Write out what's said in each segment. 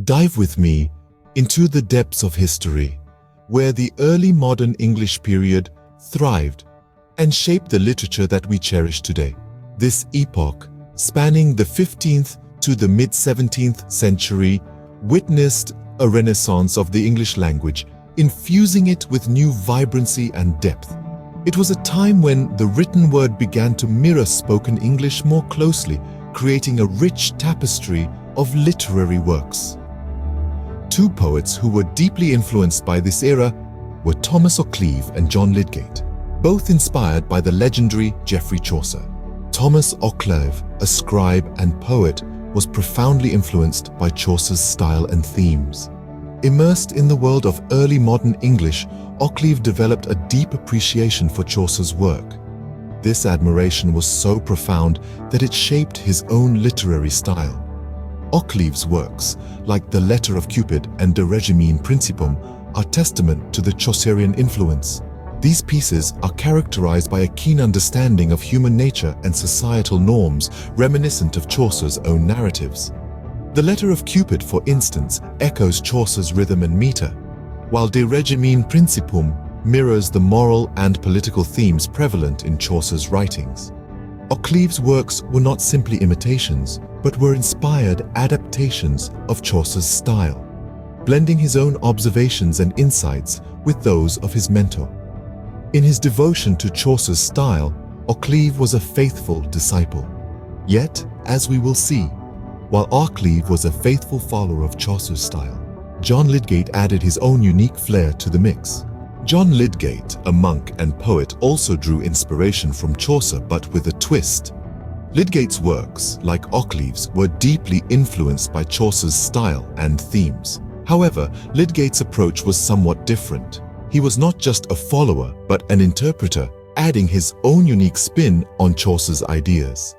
Dive with me into the depths of history, where the early modern English period thrived and shaped the literature that we cherish today. This epoch, spanning the 15th to the mid-17th century, witnessed a renaissance of the English language, infusing it with new vibrancy and depth. It was a time when the written word began to mirror spoken English more closely, creating a rich tapestry of literary works. Two poets who were deeply influenced by this era were Thomas Occleve and John Lydgate, both inspired by the legendary Geoffrey Chaucer. Thomas Occleve, a scribe and poet, was profoundly influenced by Chaucer's style and themes. Immersed in the world of early modern English, Occleve developed a deep appreciation for Chaucer's work. This admiration was so profound that it shaped his own literary style. Occleve's works, like The Letter of Cupid and De Regimine Principum, are testament to the Chaucerian influence. These pieces are characterized by a keen understanding of human nature and societal norms, reminiscent of Chaucer's own narratives. The Letter of Cupid, for instance, echoes Chaucer's rhythm and meter, while De Regimine Principum mirrors the moral and political themes prevalent in Chaucer's writings. Occleve's works were not simply imitations, but were inspired adaptations of Chaucer's style, blending his own observations and insights with those of his mentor. In his devotion to Chaucer's style, Occleve was a faithful disciple. Yet, as we will see, while Occleve was a faithful follower of Chaucer's style, John Lydgate added his own unique flair to the mix. John Lydgate, a monk and poet, also drew inspiration from Chaucer, but with a twist. Lydgate's works, like Occleve's, were deeply influenced by Chaucer's style and themes. However, Lydgate's approach was somewhat different. He was not just a follower, but an interpreter, adding his own unique spin on Chaucer's ideas.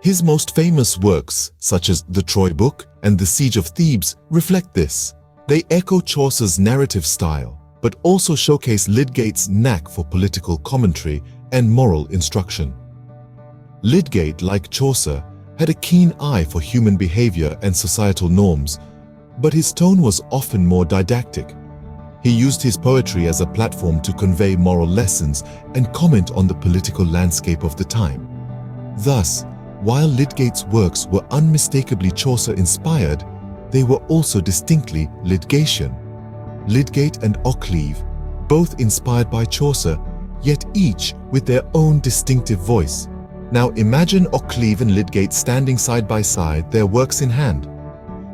His most famous works, such as The Troy Book and The Siege of Thebes, reflect this. They echo Chaucer's narrative style, but also showcase Lydgate's knack for political commentary and moral instruction. Lydgate, like Chaucer, had a keen eye for human behavior and societal norms, but his tone was often more didactic. He used his poetry as a platform to convey moral lessons and comment on the political landscape of the time. Thus, while Lydgate's works were unmistakably Chaucer-inspired, they were also distinctly Lydgatian. Lydgate and Occleve, both inspired by Chaucer, yet each with their own distinctive voice. Now imagine Occleve and Lydgate standing side by side, their works in hand.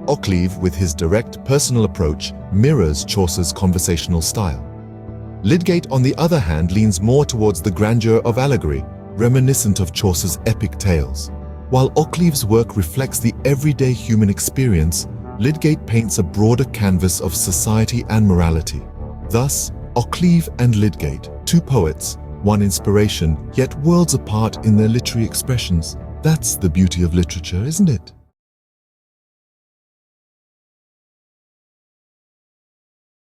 Occleve, with his direct, personal approach, mirrors Chaucer's conversational style. Lydgate, on the other hand, leans more towards the grandeur of allegory, reminiscent of Chaucer's epic tales. While Occleve's work reflects the everyday human experience, Lydgate paints a broader canvas of society and morality. Thus, Occleve and Lydgate, two poets, one inspiration, yet worlds apart in their literary expressions. That's the beauty of literature, isn't it?